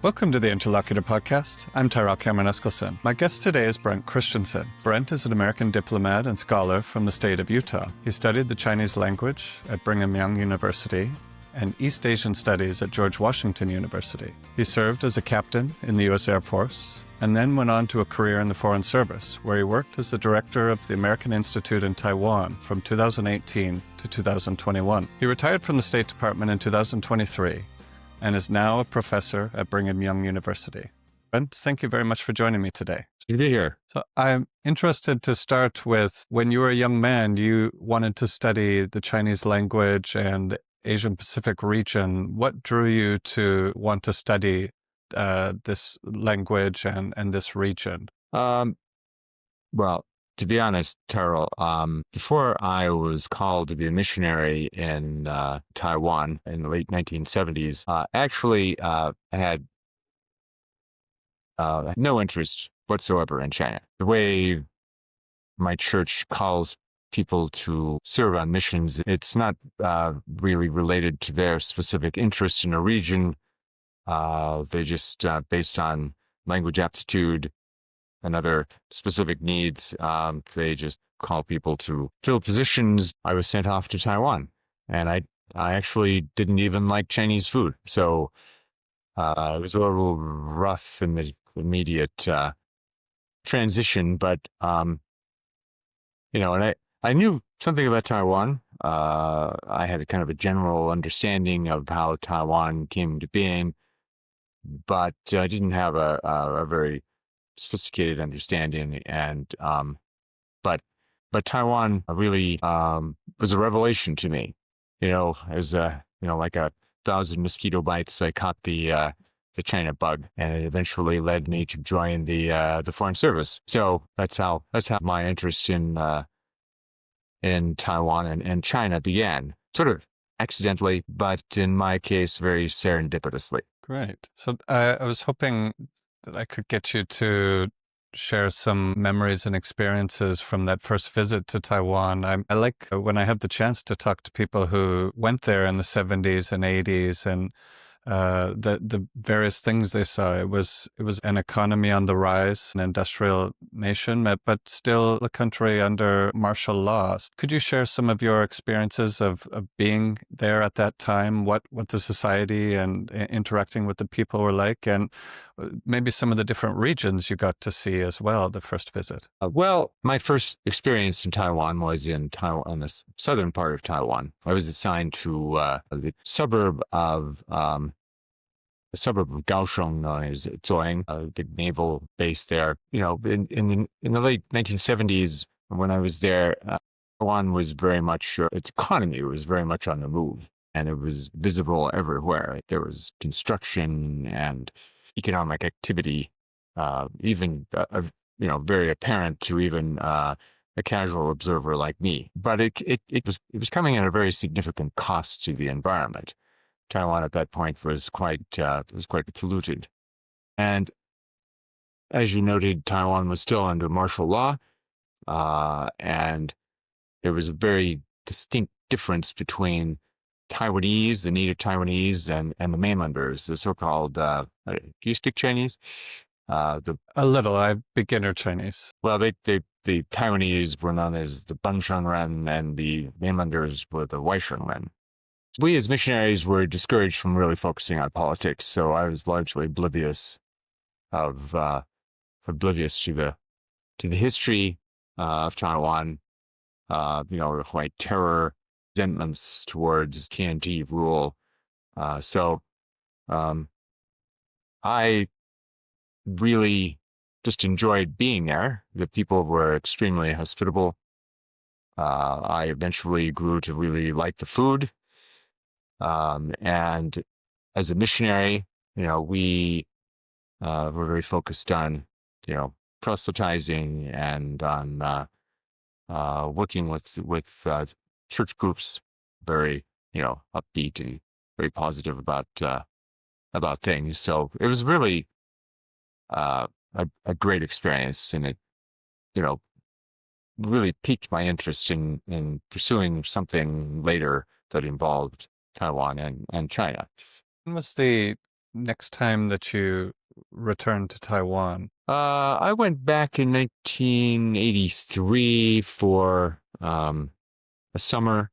Welcome to the Interlocutor podcast. I'm Tyrell Cameron Eskelson. My guest today is Brent Christensen. Brent is an American diplomat and scholar from the state of Utah. He studied the Chinese language at Brigham Young University and East Asian Studies at George Washington University. He served as a captain in the U.S. Air Force and then went on to a career in the Foreign Service, where he worked as the director of the American Institute in Taiwan from 2018 to 2021. He retired from the State Department in 2023 and is now a professor at Brigham Young University. Brent, thank you very much for joining me today. Good to be here. So I'm interested to start with, when you were a young man, you wanted to study the Chinese language and the Asian Pacific region. What drew you to want to study this language and this region? Well, to be honest, Terrell, before I was called to be a missionary in Taiwan in the late 1970s, I had no interest whatsoever in China. The way my church calls people to serve on missions, it's not really related to their specific interest in a region. They just, based on language aptitude and other specific needs, they just call people to fill positions. I was sent off to Taiwan, and I actually didn't even like Chinese food. So it was a little rough in the immediate transition, but, and I knew something about Taiwan. I had a kind of a general understanding of how Taiwan came to being, but I didn't have a very sophisticated understanding, and but Taiwan really was a revelation to me. As like 1,000 mosquito bites, I caught the China bug, and it eventually led me to join the Foreign Service. So that's how my interest in Taiwan and China began, sort of accidentally, but in my case, very serendipitously. Great. So I was hoping that I could get you to share some memories and experiences from that first visit to Taiwan. I like when I have the chance to talk to people who went there in the 70s and 80s and the various things they saw. It was an economy on the rise, an industrial nation, but still a country under martial law. Could you share some of your experiences of being there at that time, what the society and interacting with the people were like, and maybe some of the different regions you got to see as well, the first visit? Well, my first experience in Taiwan was in the southern part of Taiwan. I was assigned to the suburb of Kaohsiung, known as Zuoying, a big naval base there. In the late 1970s, when I was there, Taiwan was very much, its economy was very much on the move, and it was visible everywhere. There was construction and economic activity, even very apparent to even a casual observer like me. But it was coming at a very significant cost to the environment. Taiwan at that point was quite polluted, and as you noted, Taiwan was still under martial law, and there was a very distinct difference between Taiwanese, the native Taiwanese, and the mainlanders, the so-called. Do you speak Chinese? A little. I beginner Chinese. Well, the Taiwanese were known as the Banshanren, and the mainlanders were the Waishanren. We as missionaries were discouraged from really focusing on politics, so I was largely oblivious to the history of Taiwan, the white terror, resentments towards KMT rule. So I really just enjoyed being there. The people were extremely hospitable. I eventually grew to really like the food. And as a missionary, we were very focused on, proselytizing and on working with church groups, very, upbeat and very positive about things. So it was really a great experience, and it, really piqued my interest in pursuing something later that involved Taiwan and China. When was the next time that you returned to Taiwan? I went back in 1983 for a summer,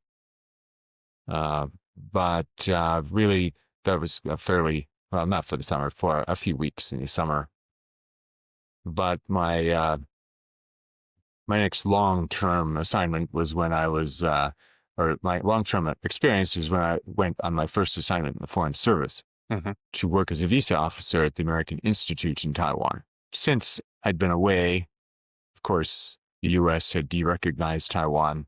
but really that was a fairly well, not for the summer, for a few weeks in the summer. But my next long-term assignment was when I was, or my long-term experience was when I went on my first assignment in the Foreign Service Hmm. to work as a visa officer at the American Institute in Taiwan. Since I'd been away, of course, the U.S. had de-recognized Taiwan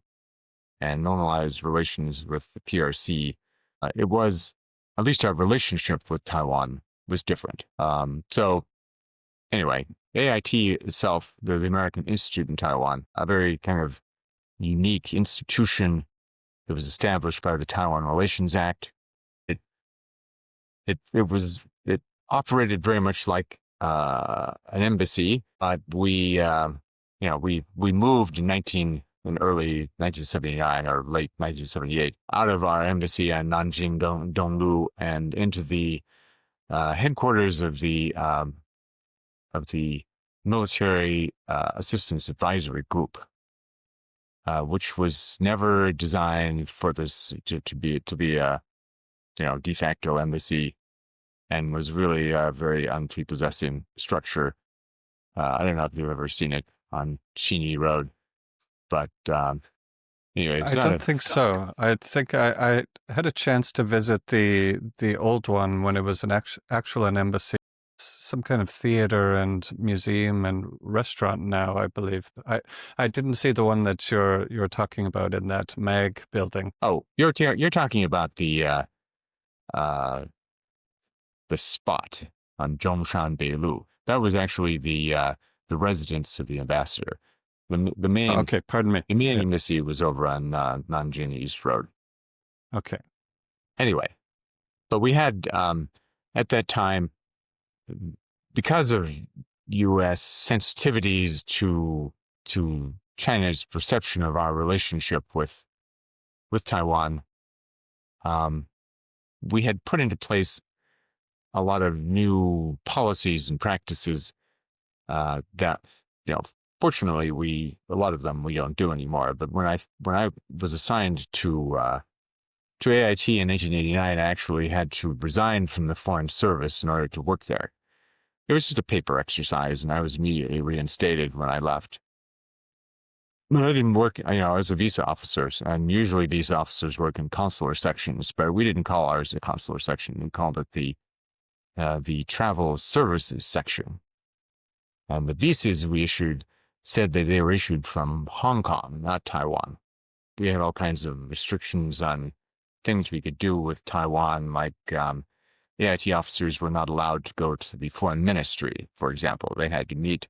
and normalized relations with the PRC. It was, at least our relationship with Taiwan was different. So anyway, AIT itself, the American Institute in Taiwan, a very kind of unique institution that was established by the Taiwan Relations Act. It it operated very much like an embassy. We moved in early 1979 or late 1978 out of our embassy on Nanjing Donglu and into the headquarters of the Military Assistance Advisory Group, which was never designed for this to be a de facto embassy, and was really a very unprepossessing structure. I don't know if you've ever seen it on Cheney Road, but anyway, it's I not don't a think so. I think I had a chance to visit the old one when it was an actual an embassy, some kind of theater and museum and restaurant now, I believe. I didn't see the one that you're talking about in that MAG building. oh, you're talking about uh, the spot on Zhongshan Beilu. That was actually the residence of the ambassador. The Oh, main okay, pardon me. the main Yeah, embassy was over on Nanjing East Road. okay. Anyway, but we had at that time, because of U.S. sensitivities to China's perception of our relationship with Taiwan, um, we had put into place a lot of new policies and practices that fortunately a lot of them we don't do anymore. But when I was assigned to AIT in 1989, I actually had to resign from the Foreign Service in order to work there. It was just a paper exercise, and I was immediately reinstated when I left. But I didn't work, as a visa officer, and usually visa officers work in consular sections, but we didn't call ours a consular section. We called it the travel services section. And the visas we issued said that they were issued from Hong Kong, not Taiwan. We had all kinds of restrictions on things we could do with Taiwan, like AIT officers were not allowed to go to the foreign ministry, for example. They had to meet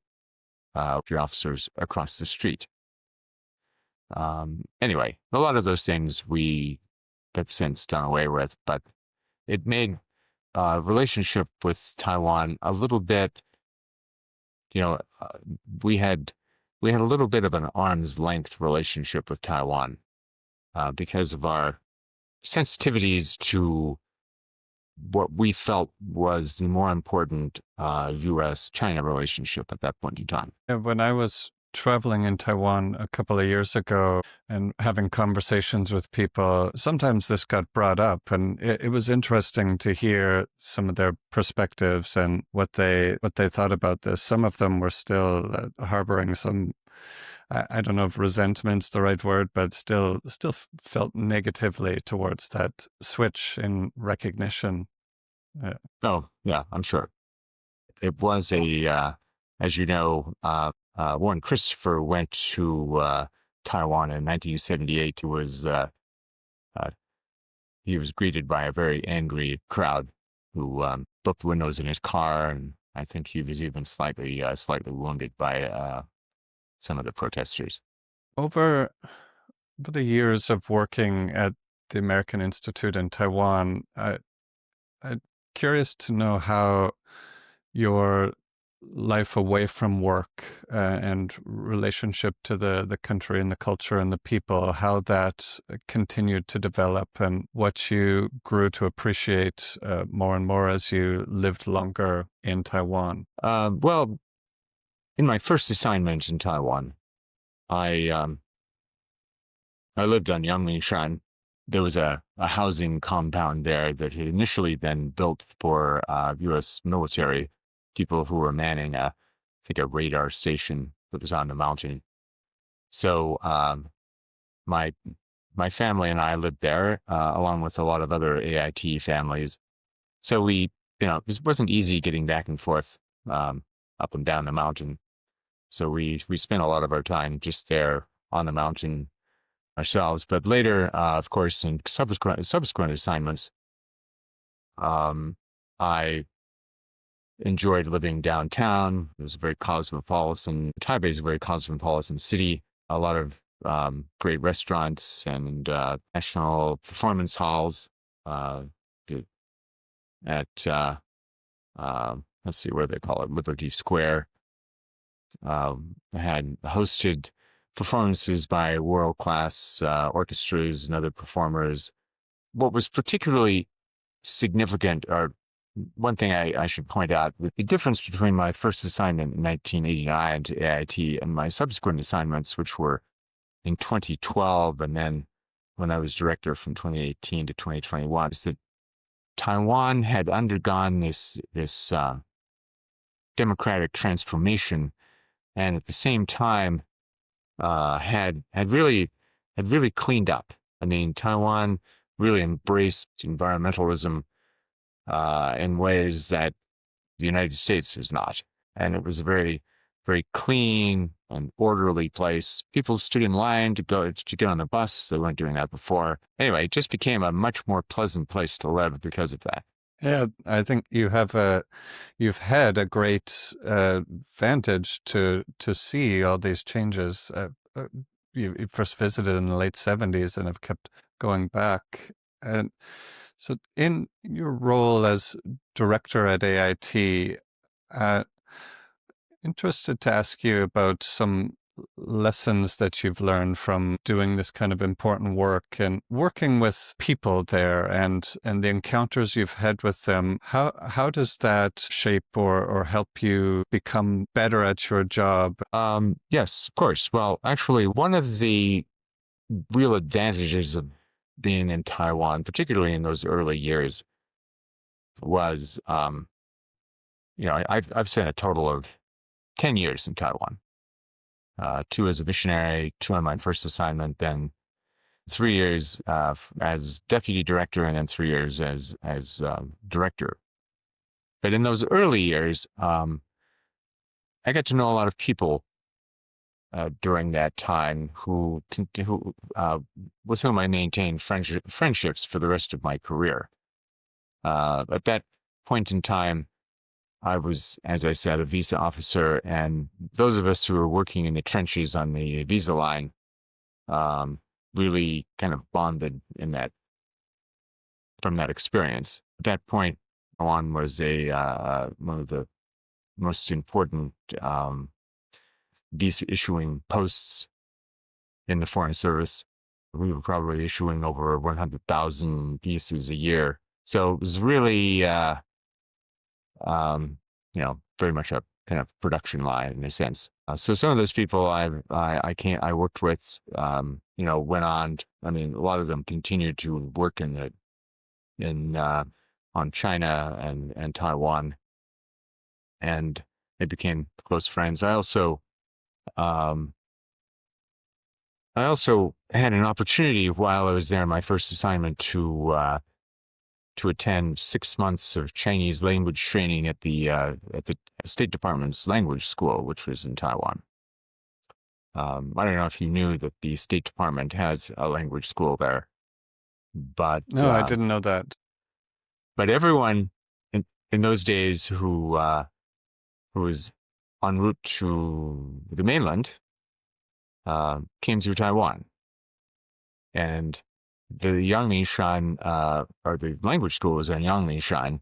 with your officers across the street. Anyway, a lot of those things we have since done away with, but it made relationship with Taiwan a little bit, we had a little bit of an arm's length relationship with Taiwan because of our sensitivities to what we felt was the more important U.S.-China relationship at that point in time. When I was traveling in Taiwan a couple of years ago and having conversations with people, sometimes this got brought up, and it was interesting to hear some of their perspectives and what they thought about this. Some of them were still harboring some, I don't know if resentment's the right word, but still felt negatively towards that switch in recognition. Oh, yeah, I'm sure. It was as you know, Warren Christopher went to Taiwan in 1978. Uh, he was greeted by a very angry crowd who broke the windows in his car, and I think he was even slightly wounded by some of the protesters. Over the years of working at the American Institute in Taiwan, I'm curious to know how your life away from work and relationship to the country and the culture and the people, how that continued to develop and what you grew to appreciate more and more as you lived longer in Taiwan. Well, in my first assignment in Taiwan, I I lived on Yangmingshan. There was a housing compound there that had initially been built for U.S. military people who were manning I think a radar station that was on the mountain. So my my family and I lived there along with a lot of other AIT families. So it wasn't easy getting back and forth up and down the mountain. So we spent a lot of our time just there on the mountain ourselves. But later, of course, in subsequent assignments, I enjoyed living downtown. It was a very cosmopolitan. Taipei is a very cosmopolitan city. A lot of great restaurants and national performance halls. At let's see, what do they call it? Liberty Square. Had hosted performances by world-class orchestras and other performers. What was particularly significant, or one thing I should point out, the difference between my first assignment in 1989 to AIT and my subsequent assignments, which were in 2012, and then when I was director from 2018 to 2021, is that Taiwan had undergone this democratic transformation, and at the same time had really cleaned up. I mean, Taiwan really embraced environmentalism in ways that the United States has not, and it was a very clean and orderly place. People stood in line to get on the bus. They weren't doing that before. Anyway, it just became a much more pleasant place to live because of that. Yeah, I think you've had a great vantage to see all these changes. You first visited in the late 70s and have kept going back. And so, in your role as director at AIT, interested to ask you about some lessons that you've learned from doing this kind of important work and working with people there and the encounters you've had with them. How does that shape or help you become better at your job? Yes, of course. Well, actually, one of the real advantages of being in Taiwan, particularly in those early years, was I've spent a total of 10 years in Taiwan. 2 as a missionary, 2 on my first assignment, then 3 years as deputy director, and then 3 years as director. But in those early years, I got to know a lot of people during that time who with whom I maintained friendships for the rest of my career. At that point in time, I was, as I said, a visa officer, and those of us who were working in the trenches on the visa line really kind of bonded from that experience. At that point, Taiwan was one of the most important visa issuing posts in the Foreign Service. We were probably issuing over 100,000 visas a year. So it was really very much a kind of production line in a sense. So some of those people I worked with, went on. I mean, a lot of them continued to work on China and Taiwan, and they became close friends. I also had an opportunity while I was there in my first assignment to attend 6 months of Chinese language training at the State Department's language school, which was in Taiwan. I don't know if you knew that the State Department has a language school there, but No, I didn't know that. But everyone in those days who was en route to the mainland came through Taiwan, and the Yangmingshan, or the language school was in Yangmingshan.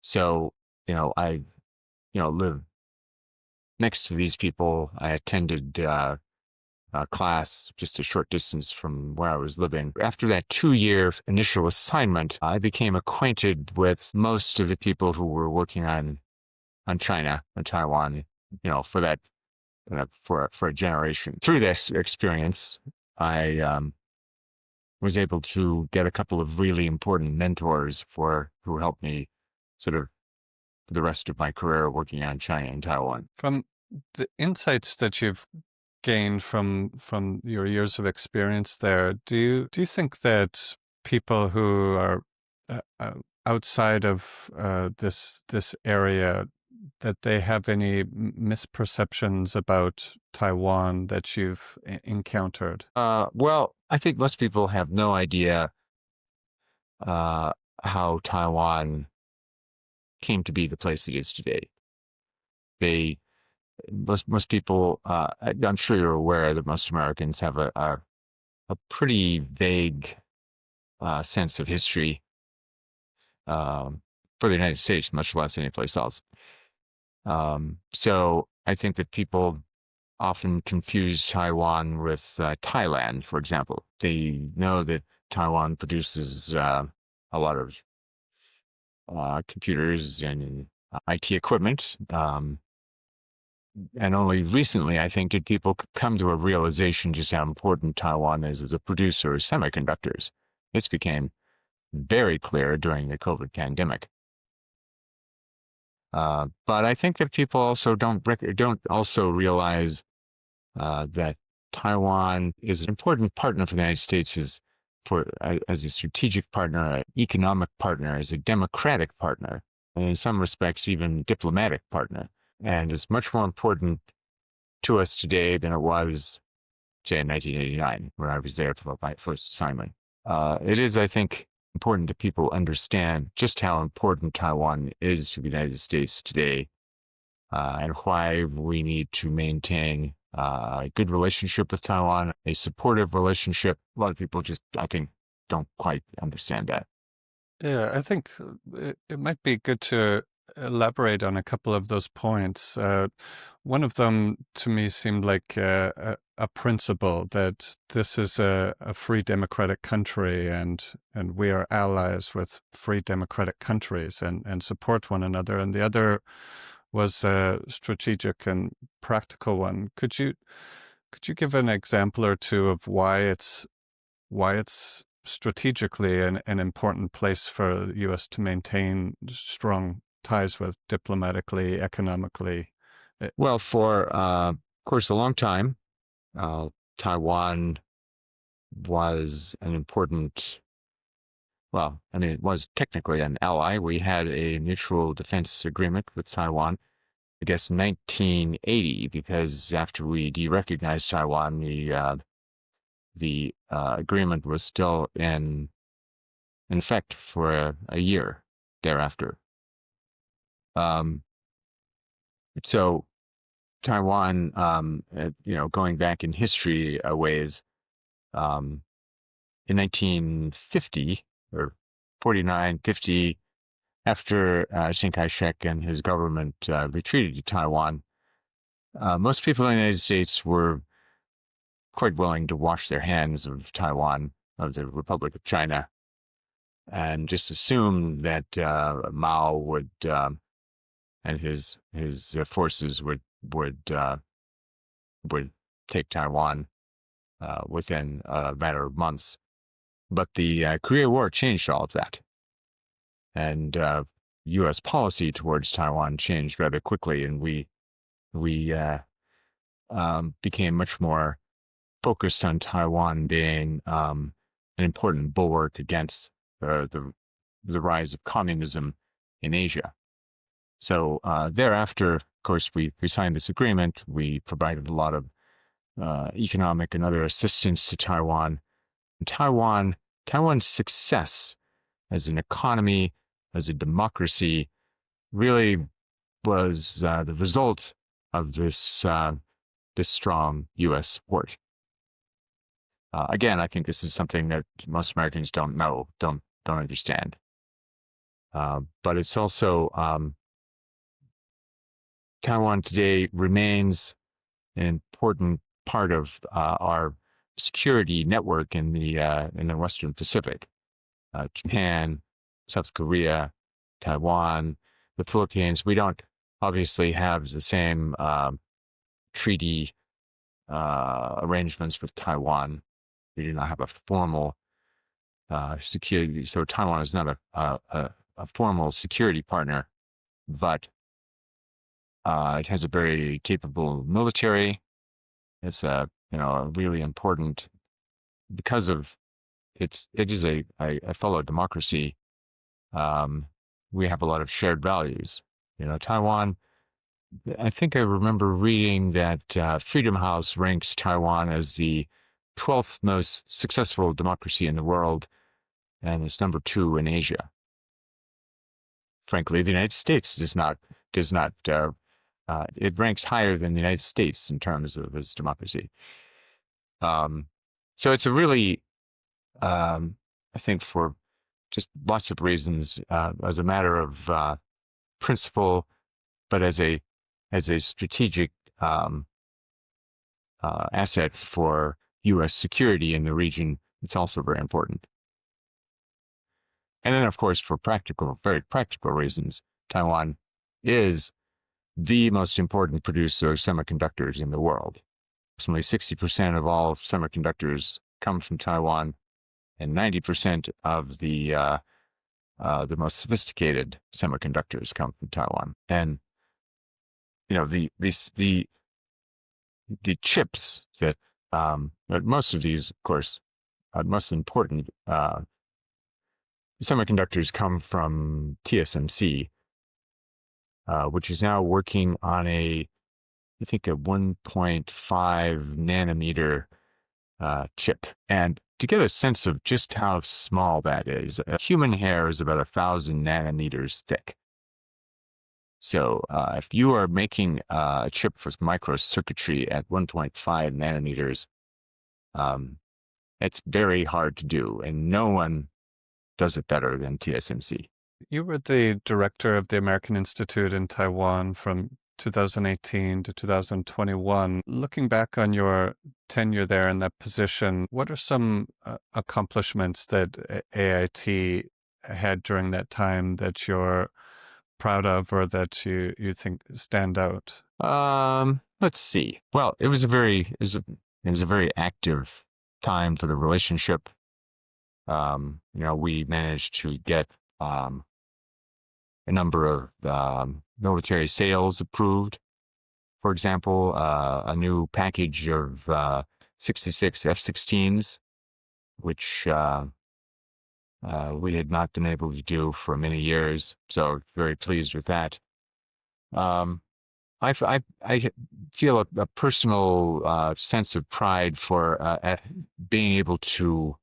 So, I lived next to these people. I attended a class just a short distance from where I was living. After that 2-year initial assignment, I became acquainted with most of the people who were working on China and Taiwan, for that for a generation. Through this experience, I was able to get a couple of really important mentors who helped me sort of for the rest of my career working on China and Taiwan. From the insights that you've gained from your years of experience there, do you think that people who are outside of this area, that they have any misperceptions about Taiwan that you've encountered? Well, I think most people have no idea uh, how Taiwan came to be the place it is today. They most people, I'm sure you're aware that most Americans have a pretty vague sense of history for the United States, much less any place else. So I think that people often confuse Taiwan with Thailand, for example. They know that Taiwan produces a lot of computers and IT equipment. And only recently, I think, did people come to a realization just how important Taiwan is as a producer of semiconductors. This became very clear during the COVID pandemic. But I think that people also don't also realize that Taiwan is an important partner for the United States as a strategic partner, an economic partner, as a democratic partner, and in some respects, even diplomatic partner. And is much more important to us today than it was, say, in 1989, when I was there for my first assignment. It is, I think, important that people understand just how important Taiwan is to the United States today, and why we need to maintain a good relationship with Taiwan, a supportive relationship. A lot of people just, I think, don't quite understand that. Yeah, I think it might be good to elaborate on a couple of those points. One of them to me seemed like a principle that this is a free democratic country, and we are allies with free democratic countries and support one another. And the other was a strategic and practical one. Could you give an example or two of why it's strategically an important place for the U.S. to maintain strong ties with diplomatically, economically? Well, for, of course, a long time, Taiwan was an important, well, I mean, it was technically an ally. We had a mutual defense agreement with Taiwan, I guess, in 1980, because after we derecognized Taiwan, the agreement was still in effect for a year thereafter. So Taiwan, going back in history a ways, in 1950 or 49, 50, after Chiang Kai-shek and his government retreated to Taiwan, most people in the United States were quite willing to wash their hands of Taiwan, of the Republic of China, and just assume that Mao would and his forces would take Taiwan within a matter of months. But the Korea War changed all of that, and U.S. policy towards Taiwan changed rather quickly, and we became much more focused on Taiwan being an important bulwark against the rise of communism in Asia. So thereafter, of course, we signed this agreement. We provided a lot of economic and other assistance to Taiwan. And Taiwan's success as an economy, as a democracy, really was the result of this strong U.S. support. Again, I think this is something that most Americans don't know, don't understand. But it's also Taiwan today remains an important part of our security network in the Western Pacific. Japan, South Korea, Taiwan, the Philippines. We don't obviously have the same treaty arrangements with Taiwan. We do not have a formal security. So Taiwan is not a formal security partner, but it has a very capable military. It's a really important because of it is a fellow democracy. Um, we have a lot of shared values. Taiwan. I think I remember reading that Freedom House ranks Taiwan as the 12th most successful democracy in the world, and it's number 2 in Asia. Frankly, the United States does not. It ranks higher than the United States in terms of its democracy. So it's a really, I think, for just lots of reasons, as a matter of principle, but as a strategic asset for U.S. security in the region, it's also very important. And then, of course, for very practical reasons, Taiwan is the most important producer of semiconductors in the world. Approximately 60% of all semiconductors come from Taiwan, and 90% of the most sophisticated semiconductors come from Taiwan. And the chips that most of these, of course, most important semiconductors come from TSMC, which is now working on I think a 1.5 nanometer chip. And to get a sense of just how small that is, a human hair is about 1,000 nanometers thick. So if you are making a chip for microcircuitry at 1.5 nanometers, it's very hard to do, and no one does it better than TSMC. You were the director of the American Institute in Taiwan from 2018 to 2021. Looking back on your tenure there in that position, what are some accomplishments that AIT had during that time that you're proud of or that you think stand out? Let's see. Well, it was a very active time for the relationship. We managed to get a number of military sales approved. For example, a new package of 66 F-16s, which we had not been able to do for many years. So very pleased with that. I feel a personal sense of pride for being able to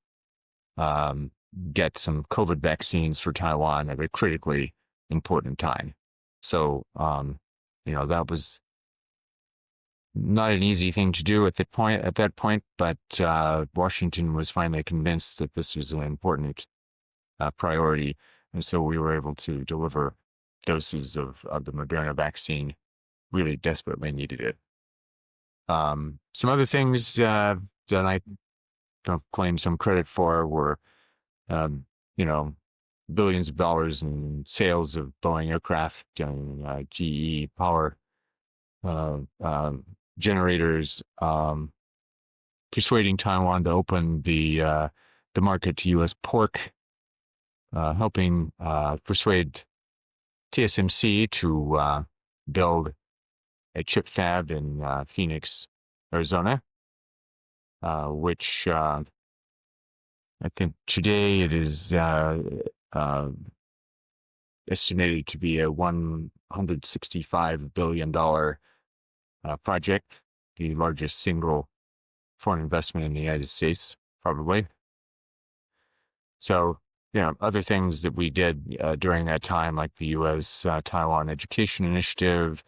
get some COVID vaccines for Taiwan at a critically important time. So, that was not an easy thing to do at that point, but Washington was finally convinced that this was an important priority. And so we were able to deliver doses of the Moderna vaccine. Really desperately needed it. Some other things that I claim some credit for were, billions of dollars in sales of Boeing aircraft and GE power generators, persuading Taiwan to open the market to U.S. pork, helping persuade TSMC to build a chip fab in Phoenix, Arizona, which I think today it is estimated to be a $165 billion project, the largest single foreign investment in the United States, probably. So, other things that we did during that time, like the U.S. Taiwan Education Initiative,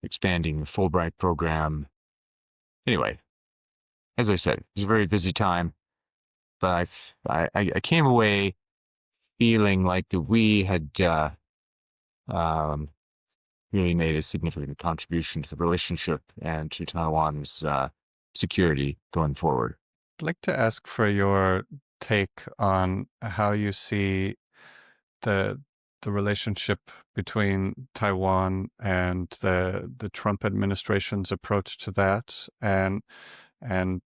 expanding the Fulbright program. Anyway, as I said, it was a very busy time, but I came away feeling like that we had um, really made a significant contribution to the relationship and to Taiwan's security going forward. I'd like to ask for your take on how you see the the relationship between Taiwan and the Trump administration's approach to that, and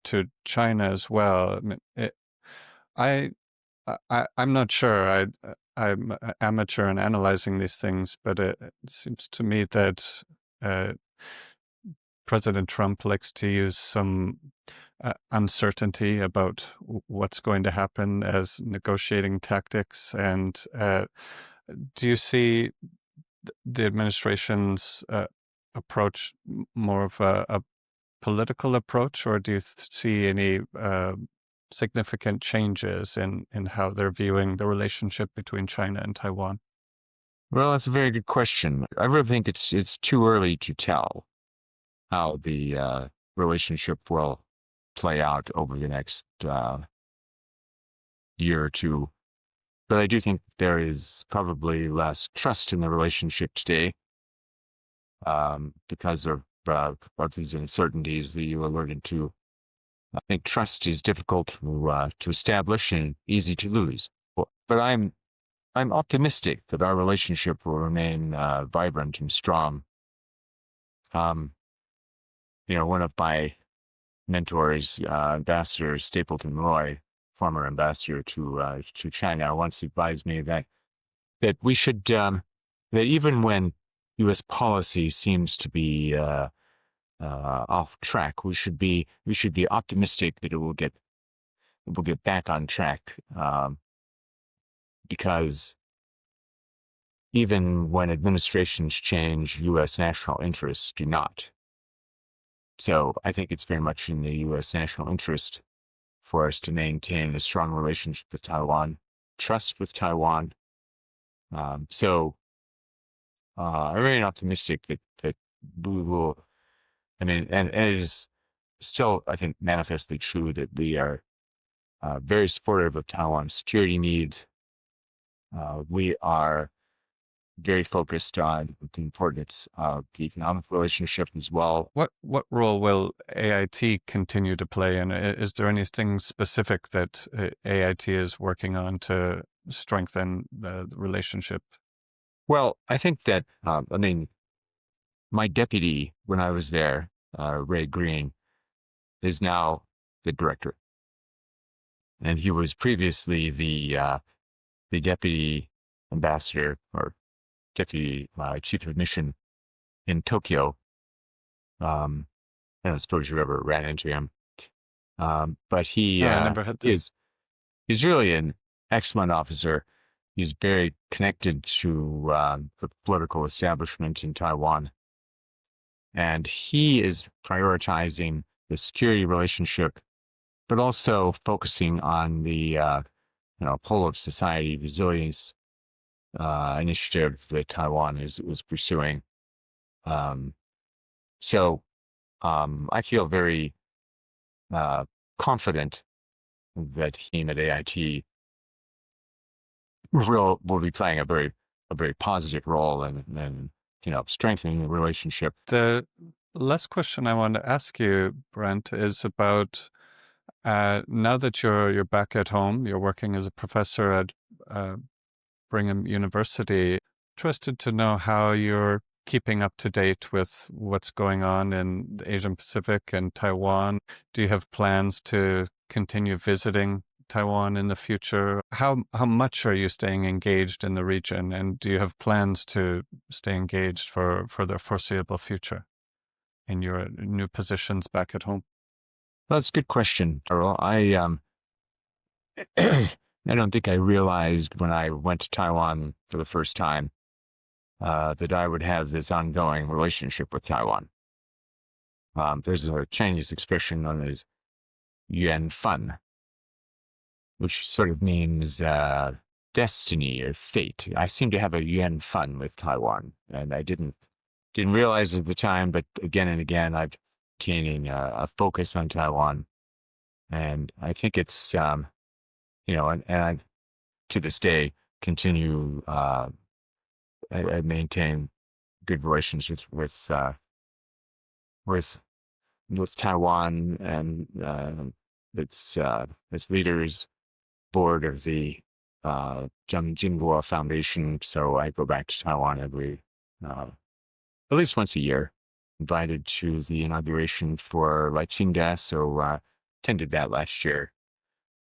to China as well. I mean, I, I'm not sure. I'm an amateur in analyzing these things, but it seems to me that uh, President Trump likes to use some uncertainty about what's going to happen as negotiating tactics. And do you see the administration's approach more of a political approach, or do you see any significant changes in how they're viewing the relationship between China and Taiwan? Well, that's a very good question. I really think it's too early to tell how the relationship will play out over the next year or two. But I do think there is probably less trust in the relationship today because of these uncertainties that you alluded to. I think trust is difficult to establish and easy to lose. But I'm optimistic that our relationship will remain vibrant and strong. Um, one of my mentors, Ambassador Stapleton Roy, former ambassador to China, once advised me that we should that even when U.S. policy seems to be off track, we should be optimistic that it will get back on track, because even when administrations change, U.S. national interests do not. So I think it's very much in the U.S. national interest for us to maintain a strong relationship with Taiwan, trust with Taiwan. So I remain optimistic that we will. I mean, and it is still, I think, manifestly true that we are very supportive of Taiwan's security needs. We are very focused on the importance of the economic relationship as well. What role will AIT continue to play, and is there anything specific that AIT is working on to strengthen the relationship? Well, I think that my deputy when I was there, Ray Green, is now the director, and he was previously the deputy ambassador or deputy chief of mission in Tokyo. I don't suppose you ever ran into him, but he No, I never had this. he's really an excellent officer. He's very connected to the political establishment in Taiwan, and he is prioritizing the security relationship, but also focusing on the whole of society resilience initiative that Taiwan is pursuing. So I feel very confident that him at AIT will be playing a very positive role in strengthening the relationship. The last question I want to ask you, Brent, is about now that you're back at home, you're working as a professor at Brigham University. Interested to know how you're keeping up to date with what's going on in the Asian Pacific and Taiwan. Do you have plans to continue visiting Taiwan in the future? How much are you staying engaged in the region, and do you have plans to stay engaged for the foreseeable future in your new positions back at home? That's a good question, Earl. I don't think I realized when I went to Taiwan for the first time that I would have this ongoing relationship with Taiwan. There's a Chinese expression known as yuan fan, which sort of means destiny or fate. I seem to have a yuan fan with Taiwan, and I didn't realize at the time, but again and again, I've maintaining a focus on Taiwan, and I think it's and I, to this day, continue I maintain good relations with Taiwan and its leaders, board of the Jiang Jinghua Foundation. So I go back to Taiwan uh, at least once a year. Invited to the inauguration for Lai Qingda, so attended that last year.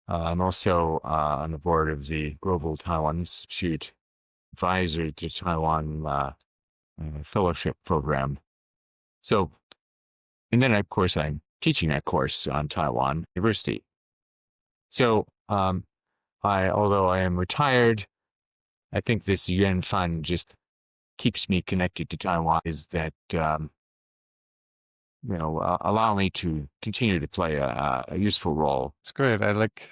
I'm also on the board of the Global Taiwan Institute, advisor to Taiwan fellowship program. So, and then of course I'm teaching that course on Taiwan University. So, although I am retired, I think this UN fund just keeps me connected to Taiwan. Is that allow me to continue to play a useful role. It's great. I like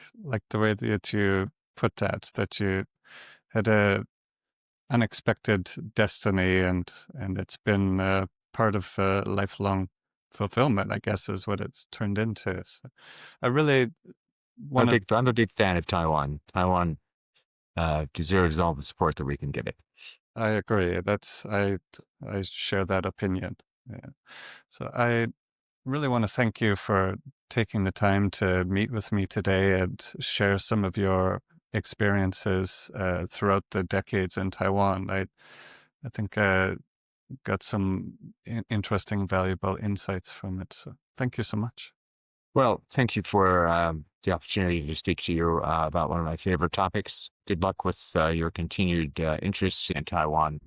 the way that you put that you had a unexpected destiny, and it's been part of lifelong fulfillment, I guess, is what it's turned into. So I really want to. I'm a big fan of Taiwan. Taiwan deserves all the support that we can give it. I agree. I share that opinion. Yeah. So I really want to thank you for taking the time to meet with me today and share some of your experiences throughout the decades in Taiwan. I think got some interesting, valuable insights from it. So thank you so much. Well, thank you for the opportunity to speak to you about one of my favorite topics. Good luck with your continued interest in Taiwan.